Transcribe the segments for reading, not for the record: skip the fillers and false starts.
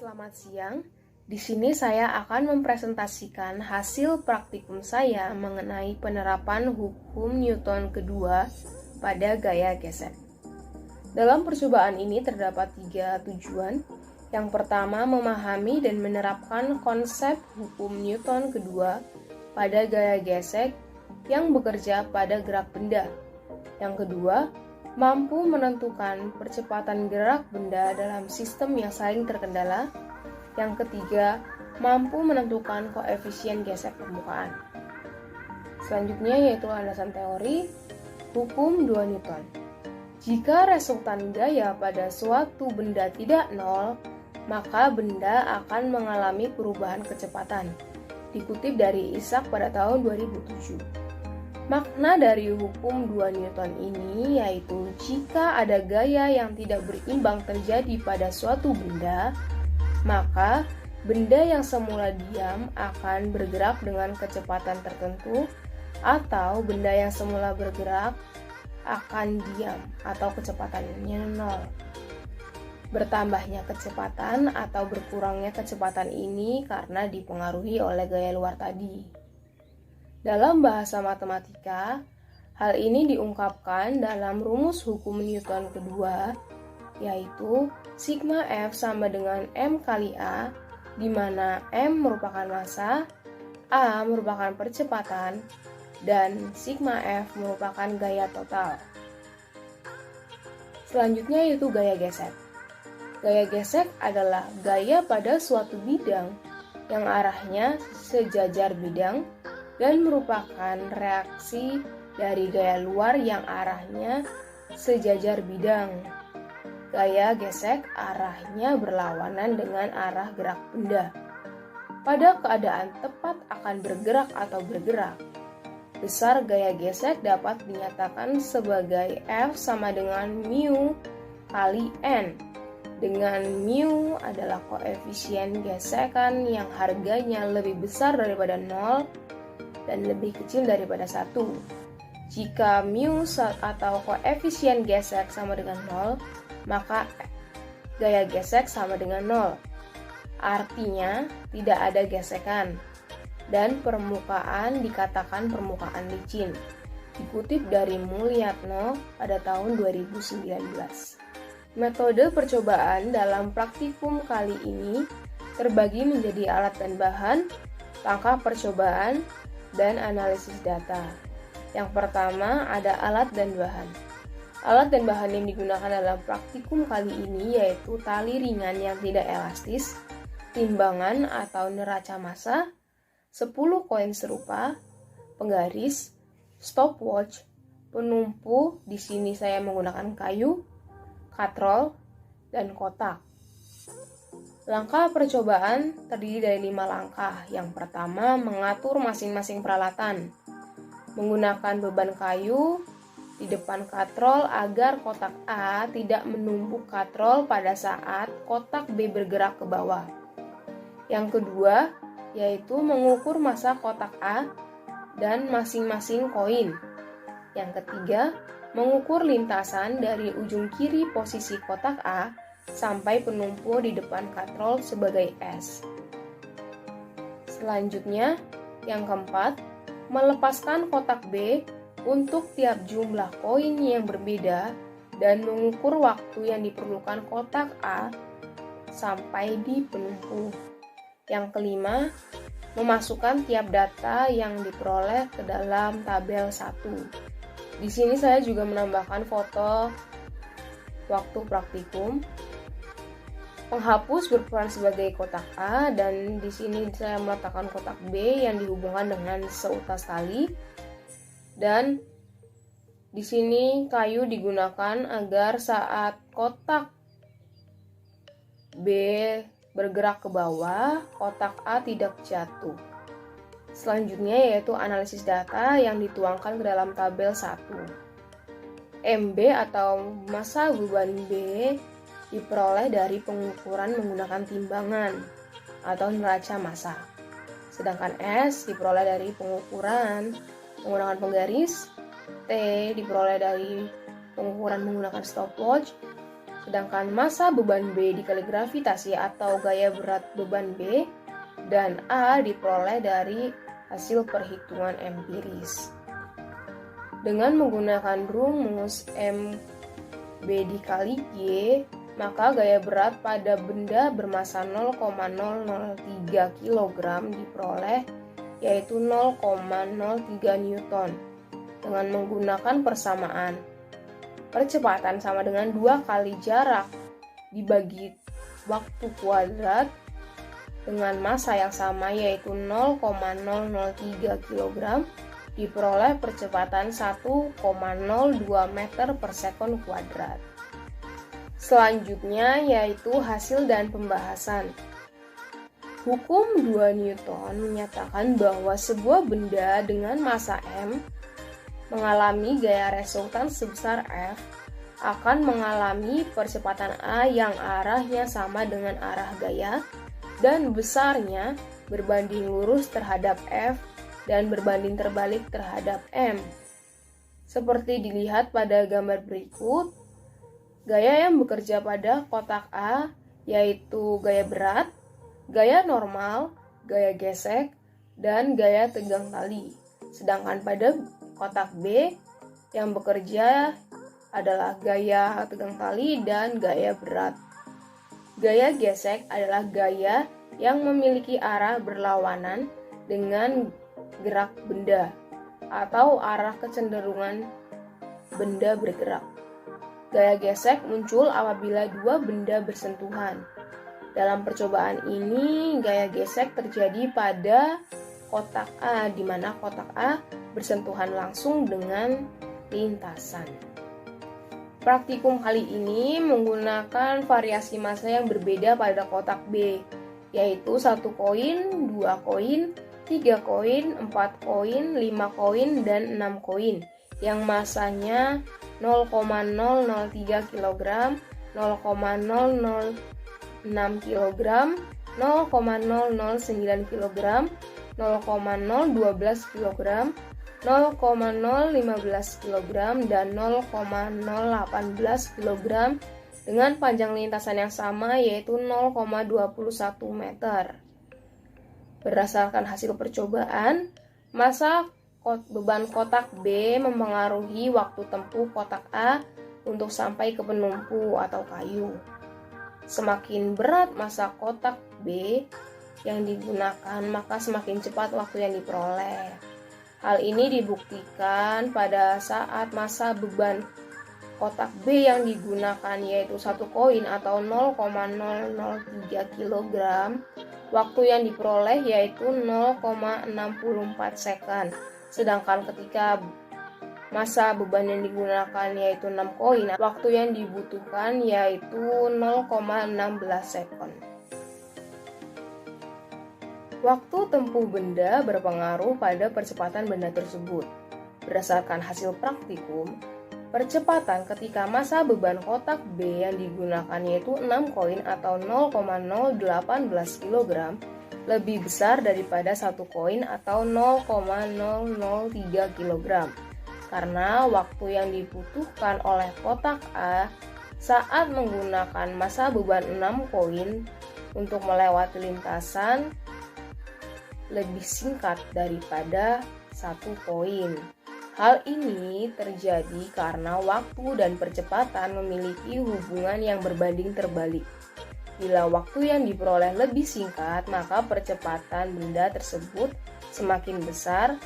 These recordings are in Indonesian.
Selamat siang. Di sini saya akan mempresentasikan hasil praktikum saya mengenai penerapan hukum Newton kedua pada gaya gesek. Dalam percobaan ini terdapat 3 tujuan. Yang pertama, memahami dan menerapkan konsep hukum Newton kedua pada gaya gesek yang bekerja pada gerak benda. Yang kedua, mampu menentukan percepatan gerak benda dalam sistem yang saling terkendala. Yang ketiga, mampu menentukan koefisien gesek permukaan. Selanjutnya yaitu landasan teori hukum 2 Newton. Jika resultan gaya pada suatu benda tidak nol, maka benda akan mengalami perubahan kecepatan. Dikutip dari Isaac pada tahun 2007. Makna dari hukum 2 Newton ini yaitu jika ada gaya yang tidak berimbang terjadi pada suatu benda, maka benda yang semula diam akan bergerak dengan kecepatan tertentu, atau benda yang semula bergerak akan diam atau kecepatannya nol. Bertambahnya kecepatan atau berkurangnya kecepatan ini karena dipengaruhi oleh gaya luar tadi. Dalam bahasa matematika, hal ini diungkapkan dalam rumus hukum Newton kedua, yaitu sigma F sama dengan M kali A, di mana M merupakan massa, A merupakan percepatan, dan sigma F merupakan gaya total. Selanjutnya yaitu gaya gesek. Gaya gesek adalah gaya pada suatu bidang yang arahnya sejajar bidang dan merupakan reaksi dari gaya luar yang arahnya sejajar bidang. Gaya gesek arahnya berlawanan dengan arah gerak benda. Pada keadaan tepat akan bergerak atau bergerak, besar gaya gesek dapat dinyatakan sebagai F sama dengan mu kali N, dengan mu adalah koefisien gesekan yang harganya lebih besar daripada 0 dan lebih kecil daripada 1. Jika mu atau koefisien gesek sama dengan 0, maka gaya gesek sama dengan 0. Artinya tidak ada gesekan dan permukaan dikatakan permukaan licin. Dikutip dari Mulyatno pada tahun 2019. Metode percobaan dalam praktikum kali ini terbagi menjadi alat dan bahan, langkah percobaan, dan analisis data. Yang pertama ada alat dan bahan. Alat dan bahan yang digunakan dalam praktikum kali ini yaitu tali ringan yang tidak elastis, timbangan atau neraca massa, 10 koin serupa, penggaris, stopwatch, penumpu, di sini saya menggunakan kayu, katrol, dan kotak. Langkah percobaan terdiri dari 5 langkah. Yang pertama, mengatur masing-masing peralatan. Menggunakan beban kayu di depan katrol agar kotak A tidak menumpuk katrol pada saat kotak B bergerak ke bawah. Yang kedua, yaitu mengukur massa kotak A dan masing-masing koin. Yang ketiga, mengukur lintasan dari ujung kiri posisi kotak A sampai penumpu di depan katrol sebagai S. Selanjutnya, yang keempat, melepaskan kotak B untuk tiap jumlah koin yang berbeda dan mengukur waktu yang diperlukan kotak A sampai di penumpu. Yang kelima, memasukkan tiap data yang diperoleh ke dalam tabel 1. Di sini saya juga menambahkan foto waktu praktikum. Penghapus berperan sebagai kotak A dan di sini saya meletakkan kotak B yang dihubungkan dengan seutas tali. Dan di sini kayu digunakan agar saat kotak B bergerak ke bawah, kotak A tidak jatuh. Selanjutnya yaitu analisis data yang dituangkan ke dalam tabel 1. MB atau massa beban B diperoleh dari pengukuran menggunakan timbangan atau neraca massa. Sedangkan S diperoleh dari pengukuran menggunakan penggaris, T diperoleh dari pengukuran menggunakan stopwatch, Sedangkan massa beban B dikali gravitasi atau gaya berat beban B dan A diperoleh dari hasil perhitungan empiris. Dengan menggunakan rumus MB dikali G, maka gaya berat pada benda bermassa 0,003 kg diperoleh yaitu 0,03 Newton. Dengan menggunakan persamaan, percepatan sama dengan 2 kali jarak dibagi waktu kuadrat dengan massa yang sama yaitu 0,003 kg diperoleh percepatan 1,02 meter per sekon kuadrat. Selanjutnya yaitu hasil dan pembahasan. Hukum 2 Newton menyatakan bahwa sebuah benda dengan massa M mengalami gaya resultan sebesar F akan mengalami percepatan A yang arahnya sama dengan arah gaya dan besarnya berbanding lurus terhadap F dan berbanding terbalik terhadap M. Seperti dilihat pada gambar berikut, gaya yang bekerja pada kotak A yaitu gaya berat, gaya normal, gaya gesek, dan gaya tegang tali. Sedangkan pada kotak B yang bekerja adalah gaya tegang tali dan gaya berat. Gaya gesek adalah gaya yang memiliki arah berlawanan dengan gerak benda atau arah kecenderungan benda bergerak. Gaya gesek muncul apabila dua benda bersentuhan. Dalam percobaan ini, gaya gesek terjadi pada kotak A, di mana kotak A bersentuhan langsung dengan lintasan. Praktikum kali ini menggunakan variasi massa yang berbeda pada kotak B, yaitu 1 koin, 2 koin, 3 koin, 4 koin, 5 koin, dan 6 koin, yang massanya 0,003 kg, 0,006 kg, 0,009 kg, 0,012 kg, 0,015 kg, dan 0,018 kg dengan panjang lintasan yang sama yaitu 0,21 meter. Berdasarkan hasil percobaan, massa beban kotak B mempengaruhi waktu tempuh kotak A untuk sampai ke penumpu atau kayu. Semakin berat massa kotak B yang digunakan, maka semakin cepat waktu yang diperoleh. Hal ini dibuktikan pada saat massa beban kotak B yang digunakan yaitu 1 koin atau 0,003 kg, waktu yang diperoleh yaitu 0,64 second. Sedangkan ketika massa beban yang digunakan yaitu 6 koin, waktu yang dibutuhkan yaitu 0,16 second. Waktu tempuh benda berpengaruh pada percepatan benda tersebut. Berdasarkan hasil praktikum, percepatan ketika massa beban kotak B yang digunakan yaitu 6 koin atau 0,018 kg lebih besar daripada 1 koin atau 0,003 kg. Karena waktu yang dibutuhkan oleh kotak A saat menggunakan massa beban 6 koin untuk melewati lintasan lebih singkat daripada 1 koin. Hal ini terjadi karena waktu dan percepatan memiliki hubungan yang berbanding terbalik. Bila waktu yang diperoleh lebih singkat, maka percepatan benda tersebut semakin besar,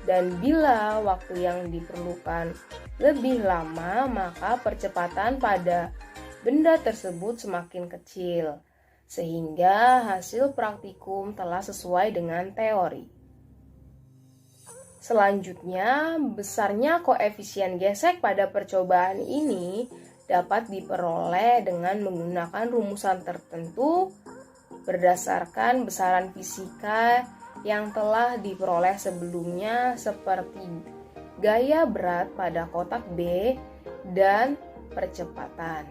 dan bila waktu yang diperlukan lebih lama, maka percepatan pada benda tersebut semakin kecil. Sehingga hasil praktikum telah sesuai dengan teori. Selanjutnya, besarnya koefisien gesek pada percobaan ini dapat diperoleh dengan menggunakan rumusan tertentu berdasarkan besaran fisika yang telah diperoleh sebelumnya seperti gaya berat pada kotak B dan percepatan.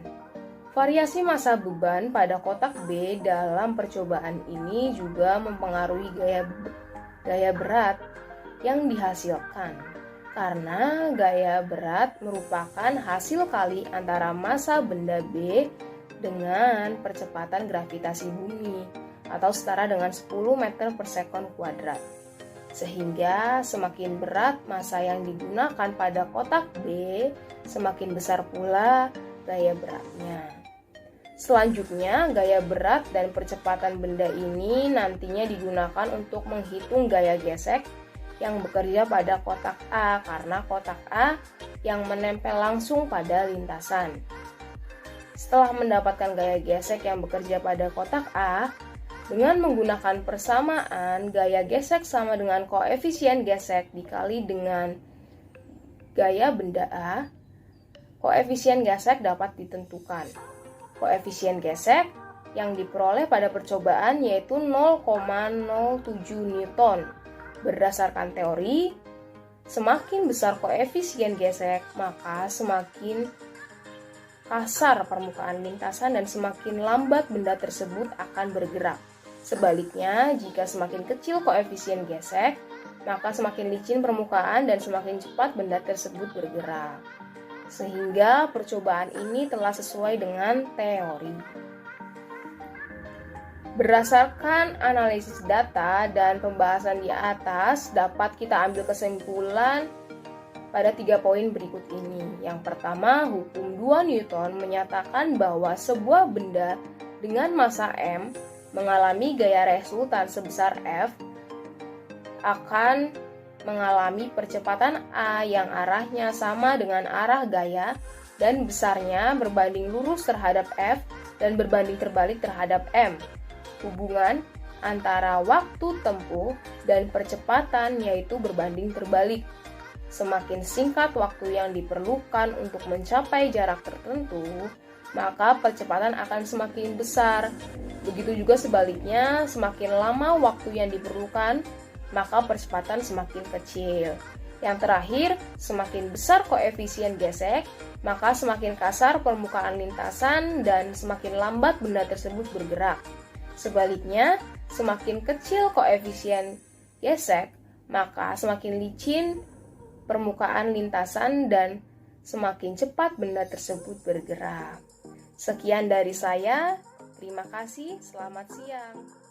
Variasi massa beban pada kotak B dalam percobaan ini juga mempengaruhi gaya berat yang dihasilkan. karena gaya berat merupakan hasil kali antara massa benda B dengan percepatan gravitasi bumi atau setara dengan 10 meter per sekon kuadrat. Sehingga semakin berat massa yang digunakan pada kotak B, semakin besar pula gaya beratnya. Selanjutnya, gaya berat dan percepatan benda ini nantinya digunakan untuk menghitung gaya gesek yang bekerja pada kotak A, karena kotak A yang menempel langsung pada lintasan. Setelah mendapatkan gaya gesek yang bekerja pada kotak A, dengan menggunakan persamaan, gaya gesek sama dengan koefisien gesek dikali dengan gaya benda A, koefisien gesek dapat ditentukan. Koefisien gesek yang diperoleh pada percobaan yaitu 0,07 Newton. Berdasarkan teori, semakin besar koefisien gesek, maka semakin kasar permukaan lintasan dan semakin lambat benda tersebut akan bergerak. Sebaliknya, jika semakin kecil koefisien gesek, maka semakin licin permukaan dan semakin cepat benda tersebut bergerak. Sehingga percobaan ini telah sesuai dengan teori. Berdasarkan analisis data dan pembahasan di atas, dapat kita ambil kesimpulan pada 3 poin berikut ini. Yang pertama, hukum 2 Newton menyatakan bahwa sebuah benda dengan massa M mengalami gaya resultan sebesar F akan mengalami percepatan A yang arahnya sama dengan arah gaya dan besarnya berbanding lurus terhadap F dan berbanding terbalik terhadap M. Hubungan antara waktu tempuh dan percepatan yaitu berbanding terbalik. Semakin singkat waktu yang diperlukan untuk mencapai jarak tertentu, maka percepatan akan semakin besar. Begitu juga sebaliknya, semakin lama waktu yang diperlukan, maka percepatan semakin kecil. Yang terakhir, semakin besar koefisien gesek, maka semakin kasar permukaan lintasan dan semakin lambat benda tersebut bergerak. Sebaliknya, semakin kecil koefisien gesek, maka semakin licin permukaan lintasan dan semakin cepat benda tersebut bergerak. Sekian dari saya. Terima kasih, selamat siang.